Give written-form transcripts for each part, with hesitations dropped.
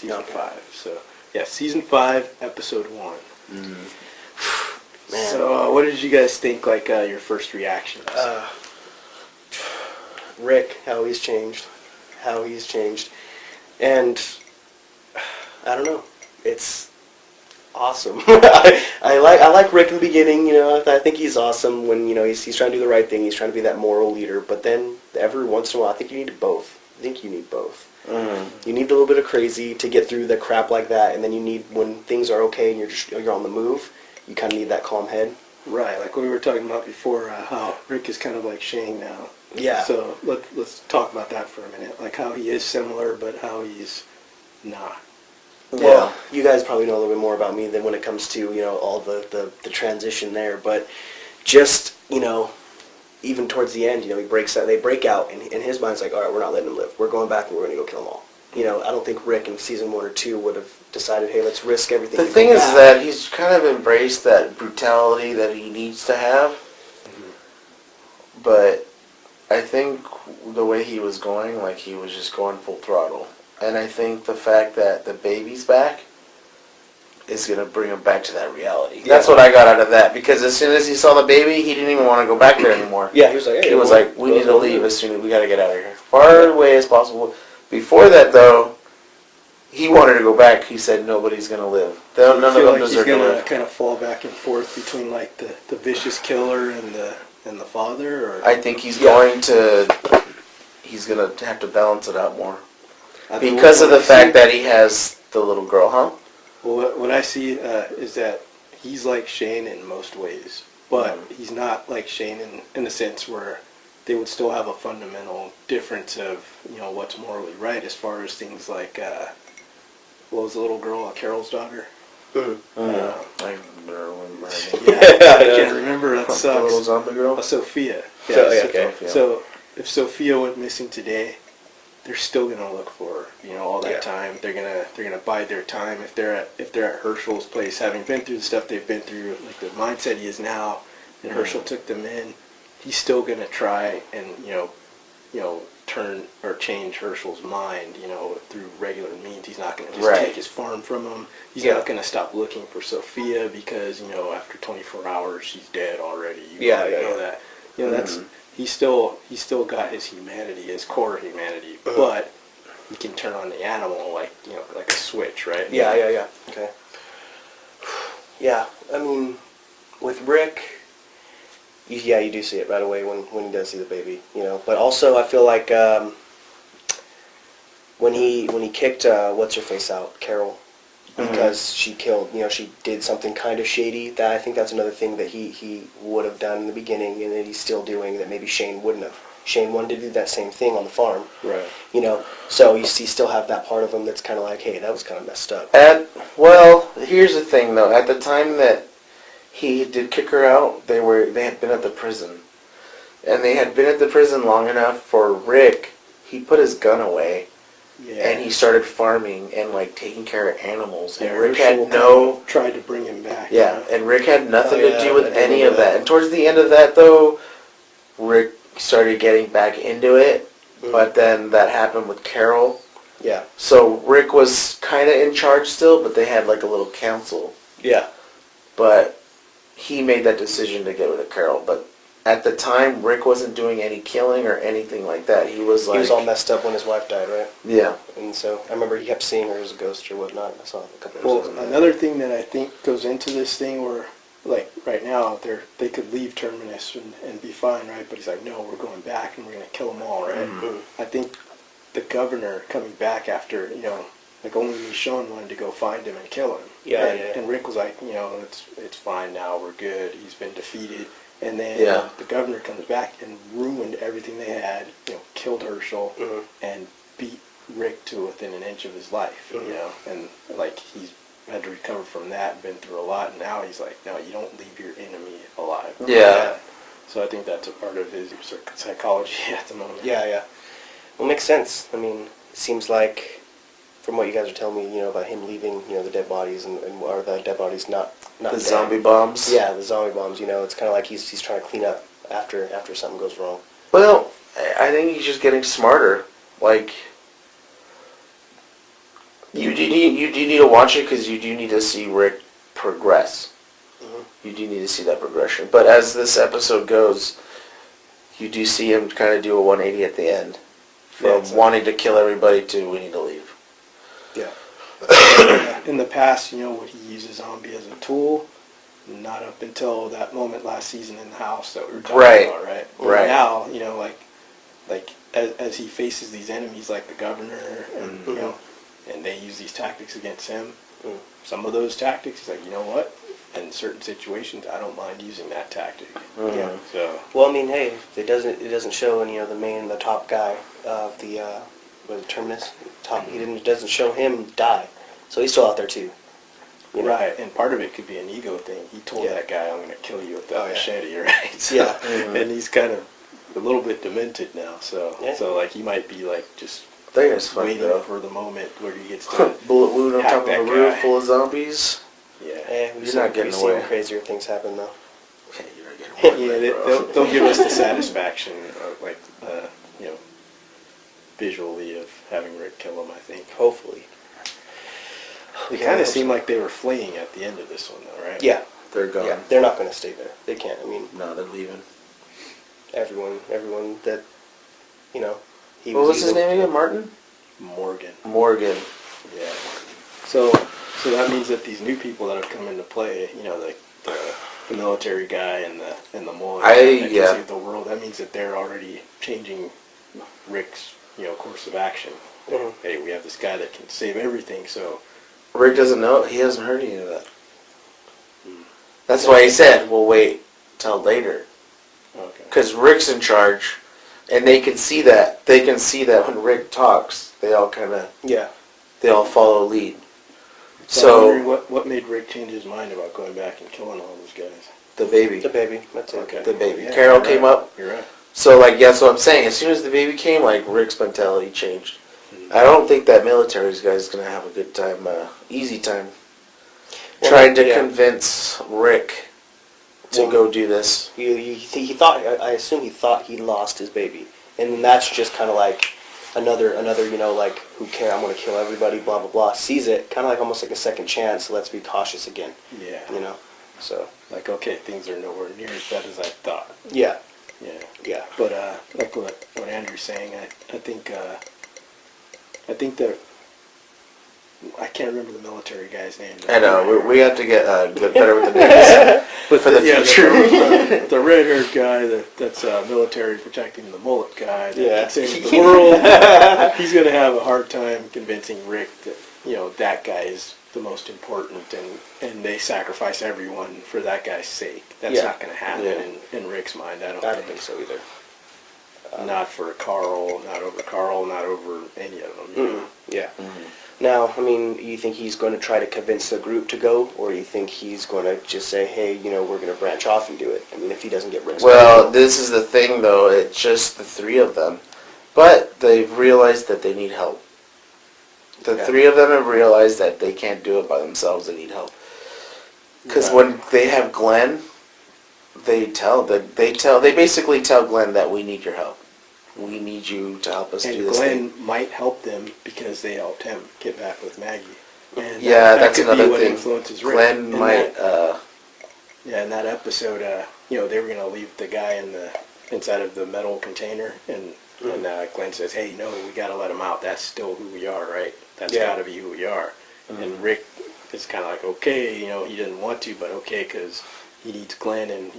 Season 5. So, yeah, Season 5, Episode 1. Mm-hmm. Man. So, what did you guys think, like, your first reactions? Rick, how he's changed. And, I don't know, it's awesome. I like Rick in the beginning, you know, I think he's awesome when, you know, he's trying to do the right thing, he's trying to be that moral leader, but then every once in a while, I think you need both. Mm-hmm. You need a little bit of crazy to get through the crap like that, and then you need, when things are okay and you're on the move, you kind of need that calm head. Right, like we were talking about before, how Rick is kind of like Shane now. Yeah. So let's talk about that for a minute, like how he is similar, but how he's not. Well, you guys probably know a little bit more about me than when it comes to, you know, all the transition there, but just, you know, even towards the end, you know, they break out, and in his mind's like, all right, we're not letting him live. We're going back and we're going to go kill them all. You know, I don't think Rick in Season 1 or 2 would have decided, hey, let's risk everything. The thing is that he's kind of embraced that brutality that he needs to have, but I think the way he was going, like, he was just going full throttle. And I think the fact that the baby's back is going to bring him back to that reality. Yeah. That's what I got out of that, because as soon as he saw the baby, he didn't even want to go back there anymore. Yeah, he was like, hey, we need to leave as soon as we got to get out of here. Far away as possible. Before that, though, he wanted to go back. He said nobody's going to live. None of them deserve to live. He's going to kind of fall back and forth between, like, the vicious killer and the father? Or? I think he's going to have to balance it out more. Because of the fact that he has the little girl, huh? Well, what I see is that he's like Shane in most ways, but he's not like Shane in the sense where they would still have a fundamental difference of, you know, what's morally right as far as things like, what was the little girl, Carol's daughter? I remember her name. Yeah, I can't remember. That sucks. The little zombie girl? Sophia. Yeah, okay. So if Sophia went missing today, they're still gonna look for her. You know, all that time. They're gonna bide their time. If they're at Herschel's place, having been through the stuff they've been through, like the mindset he is now, and Herschel took them in, he's still gonna try and you know turn or change Herschel's mind. You know, through regular means. He's not gonna just take his farm from him. He's not gonna stop looking for Sophia because, you know, after 24 hours she's dead already. You know that. You know, that's. He's still got his humanity, his core humanity, but he can turn on the animal like, you know, like a switch, right? Yeah. Okay. Yeah, I mean, with Rick, you do see it right away when he does see the baby, you know. But also, I feel like when he kicked what's her face out, Carol, because she killed, you know, she did something kind of shady. That I think that's another thing that he would have done in the beginning, and that he's still doing that maybe Shane wouldn't have. Shane wanted to do that same thing on the farm, right? You know, so you still have that part of him that's kind of like, hey, that was kind of messed up. Well, here's the thing though. At the time that he did kick her out, they had been at the prison, and they had been at the prison long enough for Rick. He put his gun away. Yeah. And he started farming and like taking care of animals. And Rick had tried to bring him back. Yeah, and Rick had nothing to do with any of that. And towards the end of that, though, Rick started getting back into it. But then that happened with Carol. Yeah. So Rick was kind of in charge still, but they had like a little council. Yeah. But he made that decision to get rid of Carol. But at the time, Rick wasn't doing any killing or anything like that. He was all messed up when his wife died, right? Yeah. And so I remember he kept seeing her as a ghost or whatnot. I saw a couple of episodes. Well, another thing that I think goes into this thing where, like, right now, they could leave Terminus and be fine, right? But he's like, no, we're going back and we're going to kill them all, right? I think the governor coming back after, you know, like only Michonne wanted to go find him and kill him. Yeah, And Rick was like, you know, it's fine now, we're good, he's been defeated. And then the governor comes back and ruined everything they had, you know, killed Herschel and beat Rick to within an inch of his life, you know, and like he's had to recover from that, been through a lot, and now he's like, no, you don't leave your enemy alive. Yeah. So I think that's a part of his psychology at the moment. Yeah. Well, it makes sense. I mean, it seems like, from what you guys are telling me, you know, about him leaving, you know, the dead bodies and are the dead bodies not the dead. Zombie bombs. Yeah, the zombie bombs. You know, it's kind of like he's trying to clean up after something goes wrong. Well, I think he's just getting smarter. Like You do need to watch it because you do need to see Rick progress. You do need to see that progression. But as this episode goes, you do see him kind of do a 180 at the end. From wanting to kill everybody to we need to leave. Yeah. In the past, would he use a zombie as a tool? Not up until that moment last season in the house that we were talking about, right? Right. Now, like as he faces these enemies like the governor and and they use these tactics against him. Some of those tactics, he's like, you know what? In certain situations, I don't mind using that tactic. Yeah. So. Well, I mean, hey, it doesn't show the top guy of the Terminus. It doesn't show him die, so he's still out there too. Right, and part of it could be an ego thing. He told that guy, "I'm going to kill you with that machete," right? So, and he's kind of a little bit demented now. So like he might be like just waiting for the moment where he gets to bullet wound on top of a roof full of zombies. Yeah, you're not getting away. We've seen crazier things happen though. Yeah, you're not getting away. They'll give us the satisfaction of visually of having Rick kill him. I think. Hopefully. It kind of seemed like they were fleeing at the end of this one, though, right? Yeah, they're gone. Yeah, they're not going to stay there. They can't. I mean, no, they're leaving. Everyone that he what was his name again? Martin? Morgan. Yeah. So that means that these new people that have come into play, the military guy and the mullet that can save the world. That means that they're already changing Rick's course of action. Hey, we have this guy that can save everything, so. Rick doesn't know. He hasn't heard any of that. That's why he said, "We'll wait till later." Okay. Because Rick's in charge, and they can see that. They can see that when Rick talks, they all they all follow lead. So I'm wondering what made Rick change his mind about going back and killing all those guys? The baby. That's it. Okay. The baby. Yeah, Carol came up. You're right. So that's what I'm saying. As soon as the baby came, Rick's mentality changed. I don't think that military guy is going to have a good time, easy time, trying to convince Rick to go do this. He thought. I assume he thought he lost his baby, and that's just kind of like another who cares? I'm going to kill everybody. Blah blah blah. Sees it kind of almost like a second chance. Let's be cautious again. Yeah. So okay, things are nowhere near as bad as I thought. Yeah. Yeah. But like what Andrew's saying, I think that I can't remember the military guy's name. I know we have to get better with the names. But for the future, the red-haired guy that's military protecting the mullet guy that can save the world. He's going to have a hard time convincing Rick that that guy is the most important, and they sacrifice everyone for that guy's sake. That's not going to happen in Rick's mind. I don't think so either. Not for Carl, not over any of them. Yeah. Mm-hmm. Now, I mean, you think he's going to try to convince the group to go, or you think he's going to just say, hey, we're going to branch off and do it? I mean, if he doesn't get Rick's this is the thing, though. It's just the three of them. But they've realized that they need help. The three of them have realized that they can't do it by themselves. They need help. Because when they have Glenn, they basically tell Glenn that we need your help. We need you to help us do this thing. And Glenn might help them because they helped him get back with Maggie. And that's another thing. Influences Rick. Glenn might. In that episode, they were going to leave the guy inside of the metal container, and Glenn says, "Hey, no, we got to let him out. That's still who we are, right? That's got to be who we are." Mm-hmm. And Rick is kind of like, okay, he didn't want to, but okay, because he needs Glenn, and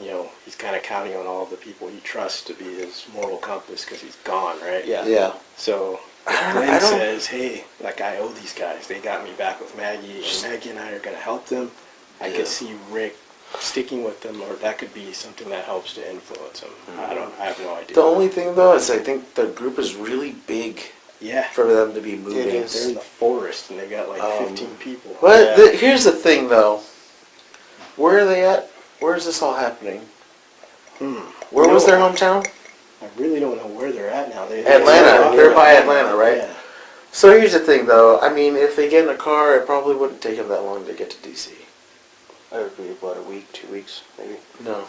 he's kind of counting on all the people he trusts to be his moral compass because he's gone, right? Yeah. So Glenn says, "Hey, I owe these guys. They got me back with Maggie, and Maggie and I are going to help them." I could see Rick sticking with them, or that could be something that helps to influence him. I have no idea. The only thing, though, is I think the group is really big. Yeah. For them to be moving. They're in the forest, and they got 15 people. But here's the thing, though. Where are they at? Where is this all happening? Where was their hometown? I really don't know where they're at now. Atlanta. They're by Atlanta, right? Yeah. So here's the thing, though. I mean, if they get in a car, it probably wouldn't take them that long to get to D.C. I would be about a week, 2 weeks, maybe. No.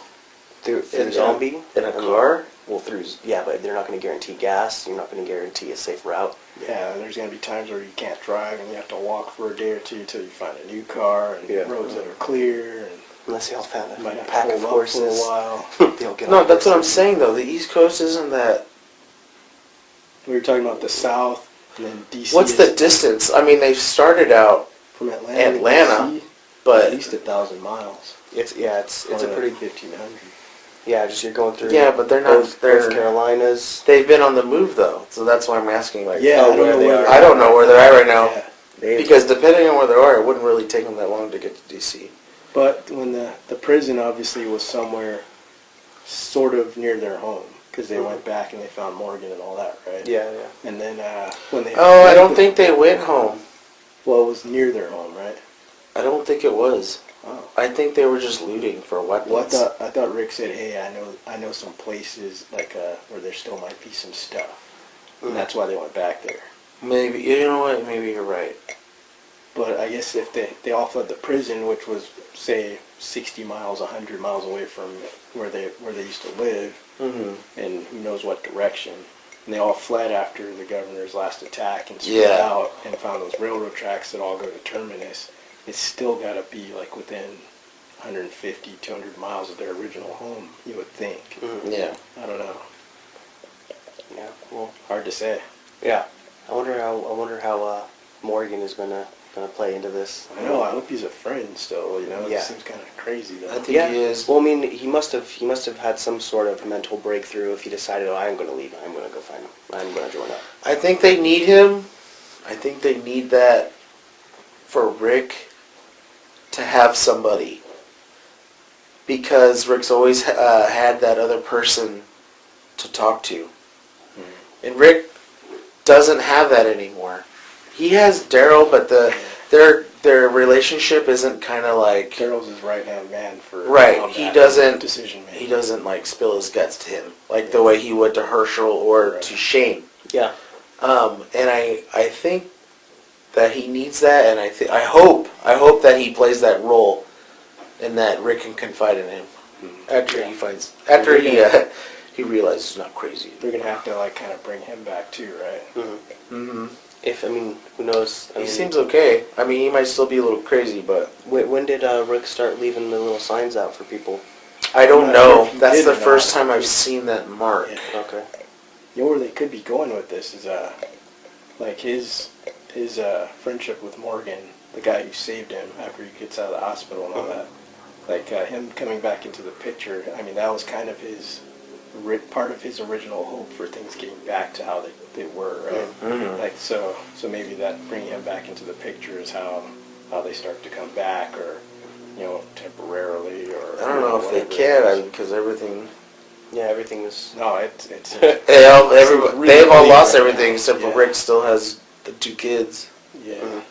Through zombie? In a car? Well, but they're not going to guarantee gas. You're not going to guarantee a safe route. Yeah, there's going to be times where you can't drive and you have to walk for a day or two until you find a new car and roads that are clear. And unless they all found you might a have pack to of hold up for a horses. while. They'll get No, on that's what I'm horses. saying though. The East Coast isn't that. We were talking about the South and then DC. What's the distance? I mean, they've started out, from Atlanta? to Atlanta, DC, but at least 1,000 miles. It's a pretty 1,500. just you're going through. yeah, but they're not. Both They're Carolinas. they've been on the move though, so that's why I'm asking. Like, Yeah, Oh, I don't where know they where are. they're I don't know where they're at right now. Yeah. Because depending on where they are, it wouldn't really take them that long to get to DC. But when the prison obviously was somewhere sort of near their home, because they went back and they found Morgan and all that, right? Yeah. And then when they Oh, I don't think they went home. well, it was near their home, right? I don't think it was. Oh. I think they were just looting for weapons. Well, I thought Rick said, "Hey, I know some places like where there still might be some stuff," and that's why they went back there. Maybe, you know what? Maybe you're right. But I guess if they all fled the prison, which was say 60 miles, 100 miles away from where they used to live, Mm-hmm. and who knows what direction, and they all fled after the governor's last attack and spread Yeah. out and found those railroad tracks that all go to Terminus. It's still got to be like within 150, 200 miles of their original home, you would think. Yeah. I don't know. Yeah. Well. Hard to say. Yeah. I wonder how Morgan is gonna play into this. I know. I hope he's a friend still. You know, Yeah. It seems kind of crazy though. I think he is. Well, I mean, he must have had some sort of mental breakthrough if he decided, oh, I'm going to leave. I'm going to go find him. I'm going to join up. I think they need him. I think they need that for Rick to have somebody. Because Rick's always had that other person to talk to. And Rick doesn't have that anymore. He has Daryl, but their relationship isn't kind of like... Daryl's his right-hand man for Right, on he that doesn't- decision making. He doesn't like spill his guts to him like the way he would to Herschel or to Shane. Yeah. And I think that he needs that, and I hope that he plays that role, and that Rick can confide in him after he realizes he's not crazy. They're gonna have to like kind of bring him back too, right? Mm-hmm. Who knows? He seems okay. I mean, he might still be a little crazy, but When did Rick start leaving the little signs out for people? I don't I'm not know. sure if he That's did the or first not. time I've seen that mark. Yeah. Okay. You know where they could be going with this is like his friendship with Morgan, the guy who saved him after he gets out of the hospital and all that. Like him coming back into the picture. I mean, that was kind of part of his original hope for things getting back to how they were, right? Mhm. Like so maybe that bringing him back into the picture is how they start to come back, or temporarily, or I don't know if they whatever it can is. because everything. Yeah, everything is. No, it's They've all lost right everything now. except for Yeah. Rick still has the 2 kids. yeah.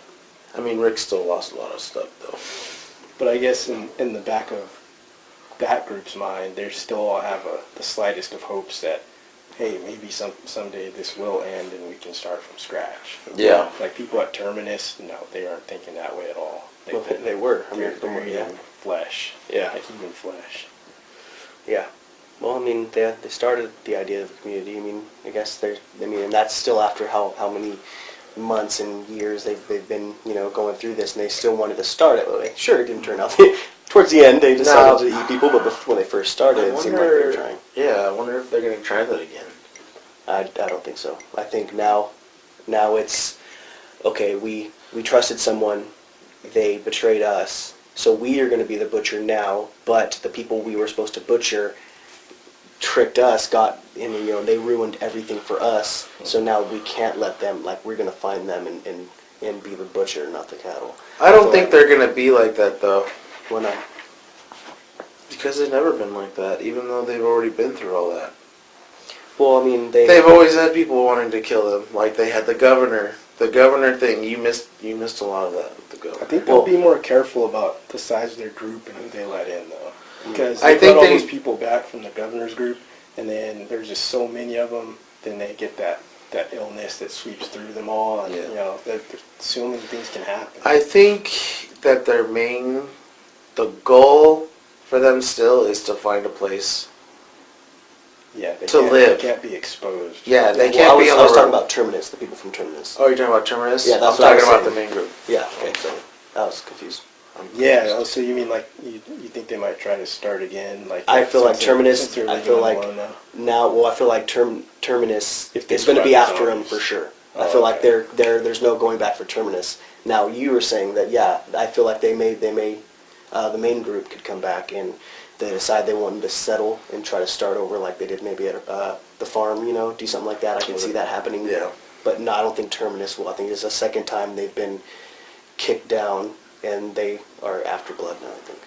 I mean, Rick still lost a lot of stuff though. But I guess in the back of that group's mind, they still all have the slightest of hopes that, hey, maybe someday this will end and we can start from scratch. Yeah. Like people at Terminus, no, they aren't thinking that way at all. They were. I mean, They're yeah. eating flesh. Yeah. Like human flesh. Yeah. Well, I mean, they started the idea of a community. I mean, I guess and that's still after how many months and years they've been, going through this, and they still wanted to start it. Well, sure, it didn't turn out. Towards the end, they decided to eat people, but when they first started, it seemed like they were trying. Yeah, I wonder if they're going to try that again. I don't think so. I think now it's, okay, we trusted someone, they betrayed us, so we are going to be the butcher now, but the people we were supposed to butcher tricked us, they ruined everything for us, so now we can't let them, we're going to find them and be the butcher, not the cattle. I don't think they're going to be like that though. Why not? Because they've never been like that, even though they've already been through all that. Well, I mean, They've always had people wanting to kill them. Like they had the governor. The governor thing, you missed a lot of that with the governor. I think they'll be more careful about the size of their group and who they let in, though. Because I they think let all they- those people back from the governor's group, and then there's just so many of them, then they get that illness that sweeps through them all, and, so many things can happen. I think that the goal for them still is to find a place Yeah, they to can't, live. They can't be exposed. Yeah, they Well, can't be on I was the talking road. about Terminus, the people from Terminus. Oh, you're talking about Terminus? Yeah, that's I'm what I talking was about the saying. main group. Yeah, okay, so I was confused. I'm Yeah. confused. Oh, so you mean like you think they might try to start again? Like I feel like since Terminus. since they're I leaving feel them like alone now? now. Well, I feel like Terminus If they is going to be survive the after him zombies. for sure. I Oh, feel like okay. there's no going back for Terminus. Now you were saying that I feel like they may the main group could come back and they decide they want to settle and try to start over like they did maybe at the farm, do something like that. I can see that happening. Yeah. But no, I don't think Terminus will. I think it's the second time they've been kicked down and they are after blood now, I think.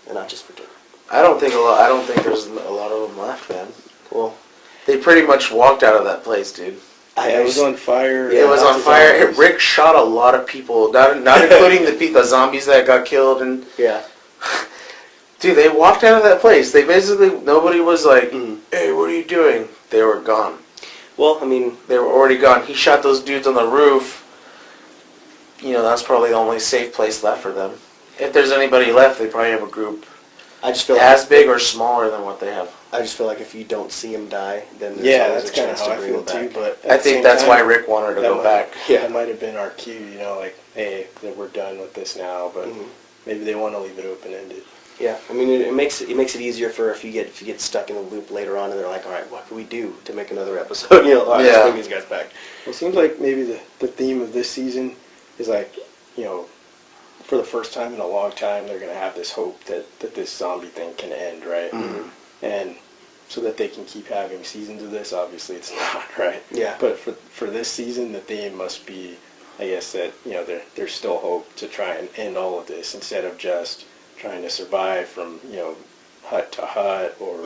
And not just for Terminus. I don't think there's a lot of them left, man. Well, They pretty much walked out of that place, dude. It was on fire. It was on Lots of fire. zombies. Rick shot a lot of people, not including the zombies that got killed. And yeah. dude, they walked out of that place. They basically, nobody was like, Mhm. "Hey, what are you doing?" They were gone. Well, I mean, They were already gone. He shot those dudes on the roof. That's probably the only safe place left for them. If there's anybody left, they probably have a group I just feel as big or smaller than what they have. I just feel like if you don't see him die, then there's Yeah, always that's a kind of chance how to I bring feel him too. back. But I think that's why Rick wanted to go back. Yeah. That might have been our cue, like, hey, that we're done with this now. But Mhm. maybe they want to leave it open ended. Yeah, I mean, it makes it easier for if you get stuck in a loop later on, and they're like, all right, what can we do to make another episode? All right, Yeah. let's bring these guys back. It seems like maybe the theme of this season is like, for the first time in a long time, they're going to have this hope that this zombie thing can end, right? Mhm. And so that they can keep having seasons of this. Obviously, it's not, right? Yeah. But for this season, the theme must be, I guess, that there's still hope to try and end all of this instead of just trying to survive from hut to hut or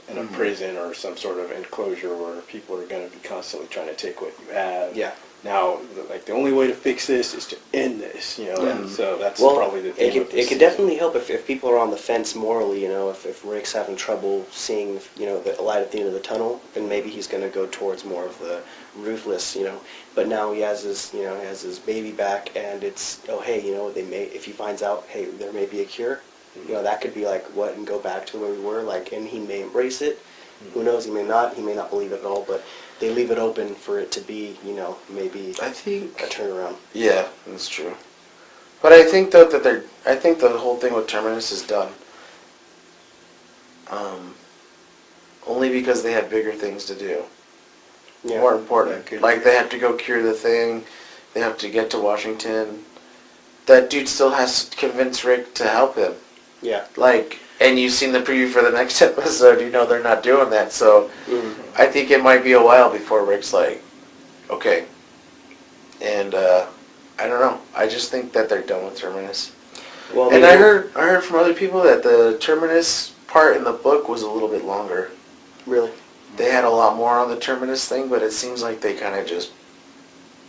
in a prison or some sort of enclosure where people are going to be constantly trying to take what you have. Yeah. Now, the only way to fix this is to end this, and so that's Well, probably the theme of this it could season. definitely help if people are on the fence morally. if Rick's having trouble seeing the light at the end of the tunnel, then maybe he's going to go towards more of the ruthless. But now he has his baby back, and it's hey, if he finds out, hey, there may be a cure. That could be like what, and go back to where we were, like, and he may embrace it. Who knows? He may not believe it at all, but they leave it open for it to be, maybe I think. a turnaround. Yeah, that's true. But I think though I think the whole thing with Terminus is done. Only because they have bigger things to do. Yeah. More important. That could Like be. they have to go cure the thing. They have to get to Washington. That dude still has to convince Rick to help him. Yeah. Like, and you've seen the preview for the next episode. They're not doing that. So I think it might be a while before Rick's like, okay. And I don't know. I just think that they're done with Terminus. Well, And I heard from other people that the Terminus part in the book was a little bit longer. Really. They had a lot more on the Terminus thing, but it seems like they kind of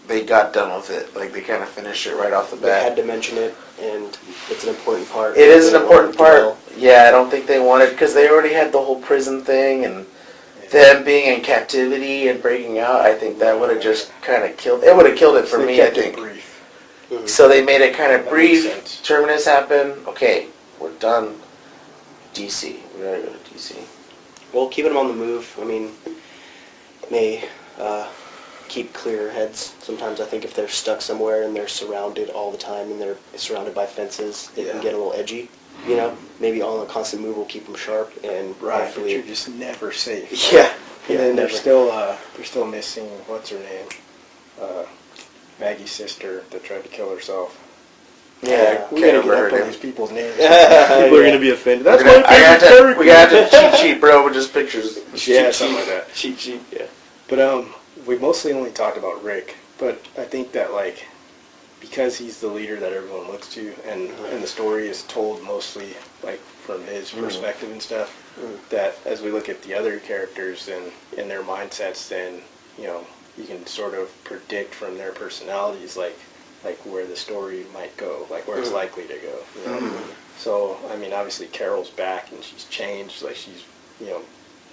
they got done with it. Like they kind of finished it right off the They had bat. to mention it, and it's an important part. It is They an important wanted to part. Yeah, I don't think they wanted, because they already had the whole prison thing and them being in captivity and breaking out. I think that would have just kind of killed. It would have killed it for They me, I kept it think. brief. Mhm. So they made it kind of That brief. makes sense. Terminus happened. Okay, we're done. DC. We gotta go to DC. Well, keeping them on the move, I mean, may keep clear heads. Sometimes I think if they're stuck somewhere and they're surrounded all the time and they're surrounded by fences, they can Yeah. get a little edgy. Maybe on a constant move will keep them sharp and Right, but hopefully. you're just never safe. Yeah. And then never. they're still missing, what's her name? Maggie's sister that tried to kill herself. Yeah, We can't gotta get remember up her on name. these people's names. Yeah. People are gonna be offended. That's We're my gonna- I got favorite to, character. we got to cheat sheet, bro, with just pictures. Yeah, something like that. Cheat sheet, yeah. But we mostly only talked about Rick. But I think that because he's the leader that everyone looks to, and the story is told mostly from his perspective and stuff. That as we look at the other characters and their mindsets, then you can sort of predict from their personalities like where the story might go, where it's likely to go. So I mean, obviously Carol's back and she's changed. She's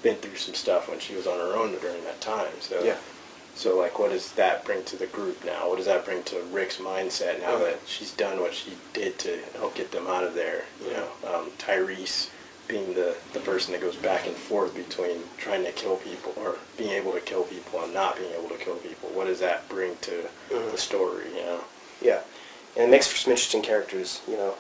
been through some stuff when she was on her own during that time. So Yeah. So what does that bring to the group now? What does that bring to Rick's mindset now that she's done what she did to help get them out of there? Tyrese being the person that goes back and forth between trying to kill people or being able to kill people and not being able to kill people. What does that bring to the story, you know? Yeah. And it makes for some interesting characters, you know.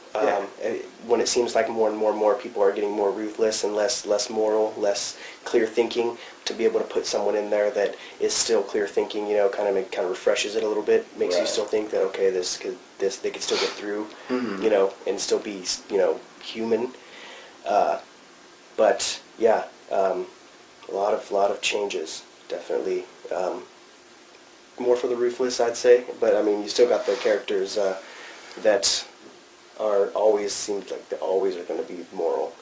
When it seems like more and more people are getting more ruthless and less moral, less clear thinking, to be able to put someone in there that is still clear thinking, you know, kind of refreshes it a little bit, makes you still think that okay, they could still get through, you know, and still be, you know, human. But yeah, a lot of changes, definitely. More for the ruthless, I'd say. But I mean, you still got the characters that are always seems like they always are going to be moral.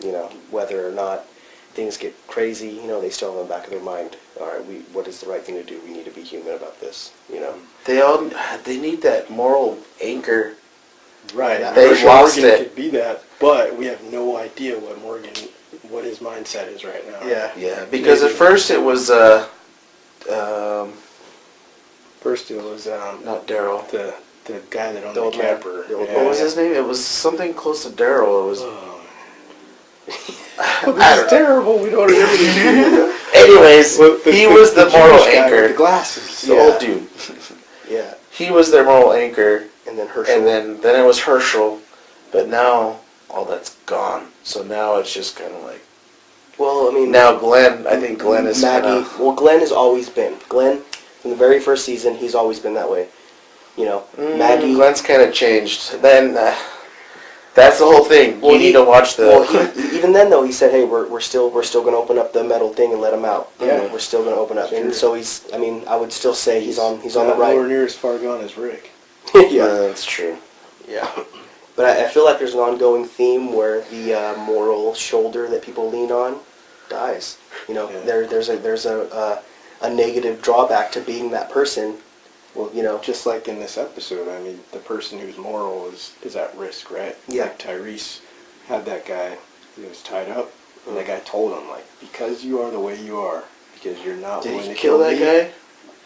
You know, whether or not things get crazy, you know, they still have in the back of their mind. All right, what is the right thing to do? We need to be human about this. You know, they need that moral anchor. Right. They lost Morgan it. could be that, but we have no idea what his mindset is right now. Yeah, because at first it was First it was not Daryl. the guy that owned The the old man. camper. The old What was his name? It was something close to Daryl. It was. This is terrible. We don't have everything. Anyways, he was the moral Jewish guy anchor. with the glasses. The old dude. yeah. He was their moral anchor, And then Herschel. and then it was Herschel, but now all that's gone. So now it's just kind of like Well, I mean, now Glenn. I think Glenn is Maggie. Well, Glenn has always been Glenn from the very first season. He's always been that way. You know, Maggie. Glenn's kind of changed. Then that's the whole thing. Well, you need to watch the. Well, even then though, he said, "Hey, we're still going to open up the metal thing and let him out. You know, we're still going to open up." And so he's. I mean, I would still say he's on the right. Nowhere near as far gone as Rick. Yeah, that's true. yeah. But I feel like there's an ongoing theme where the moral shoulder that people lean on dies. You know, there's a negative drawback to being that person. Well, you know, just like in this episode, I mean, the person who's moral is at risk, right? Yeah. Like Tyrese had that guy who was tied up, and that guy told him, like, because you are the way you are, because you're not willing to kill that me, guy?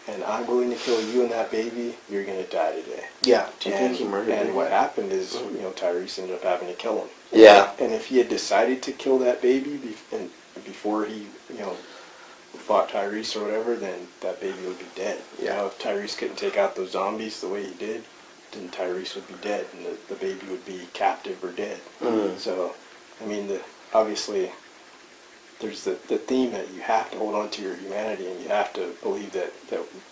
and I'm willing to kill you and that baby, you're gonna die today. Yeah. Do you think he murdered And him? what happened is, you know, Tyrese ended up having to kill him. Yeah. And if he had decided to kill that baby before he, you know, fought Tyrese or whatever, then that baby would be dead. You know, if Tyrese couldn't take out those zombies the way he did, then Tyrese would be dead, and the baby would be captive or dead. So, I mean, obviously, there's the theme that you have to hold on to your humanity, and you have to believe that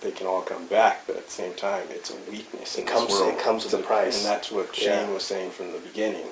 they can all come back, but at the same time, it's a weakness in this world. It comes with a price. And that's what Shane was saying from the beginning.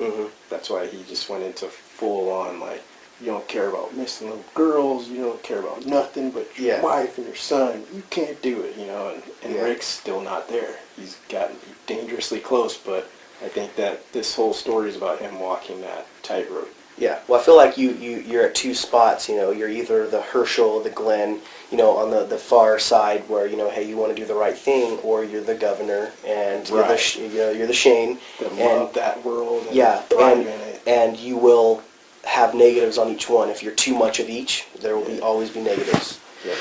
That's why he just went into full-on, like, you don't care about missing little girls, you don't care about nothing but your wife and your son. You can't do it, you know, and Rick's still not there. He's gotten dangerously close, but I think that this whole story is about him walking that tightrope. Yeah. Well, I feel like you're at two spots, you know. You're either the Herschel, the Glenn, you know, on the far side where, you know, hey, you want to do the right thing, or you're the governor and you're the Shane. That love that world and thrive in it. And you will have negatives on each one. If you're too much of each, there will always be negatives. Yeah.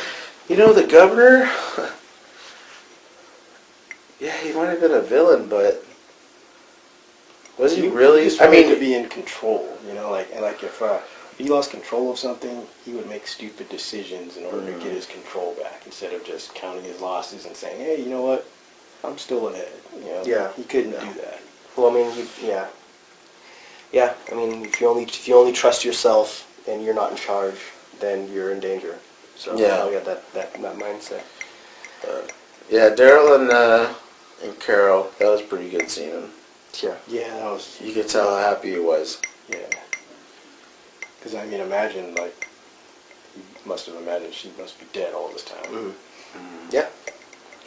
You know, the governor, yeah, he might have been a villain, but was he really? I mean, to be in control, you know, like if he lost control of something, he would make stupid decisions in order to get his control back, instead of just counting his losses and saying, hey, you know what, I'm still ahead. You know, he couldn't do that. Well, I mean, yeah. I mean, if you only trust yourself and you're not in charge, then you're in danger. So I got that mindset. Yeah, Daryl and Carol, that was pretty good seeing him. Yeah, that was. You could tell how happy he was. Yeah. Because I mean, imagine he must have imagined she must be dead all this time. Yeah.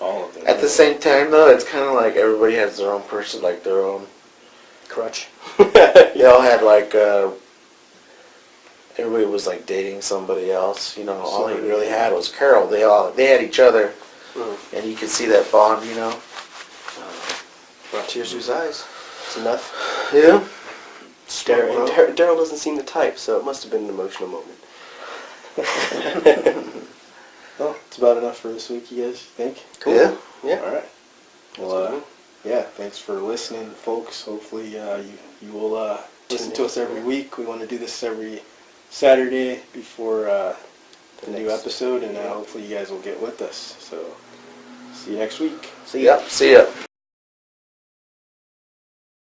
All of them. At the same time, though, it's kind of like everybody has their own person, like their own crutch. They all had like everybody was like dating somebody else. You know, all he really had was Carol. They had each other, and you could see that bond. You know. Brought tears to his eyes. It's enough. Yeah. Daryl doesn't seem the type, so it must have been an emotional moment. Well, it's about enough for this week, you guys think? Cool. Yeah. All right. Well, yeah, thanks for listening, folks. Hopefully you will listen to us every week. We want to do this every Saturday before the new episode, and hopefully you guys will get with us. So, see you next week. See ya. See ya.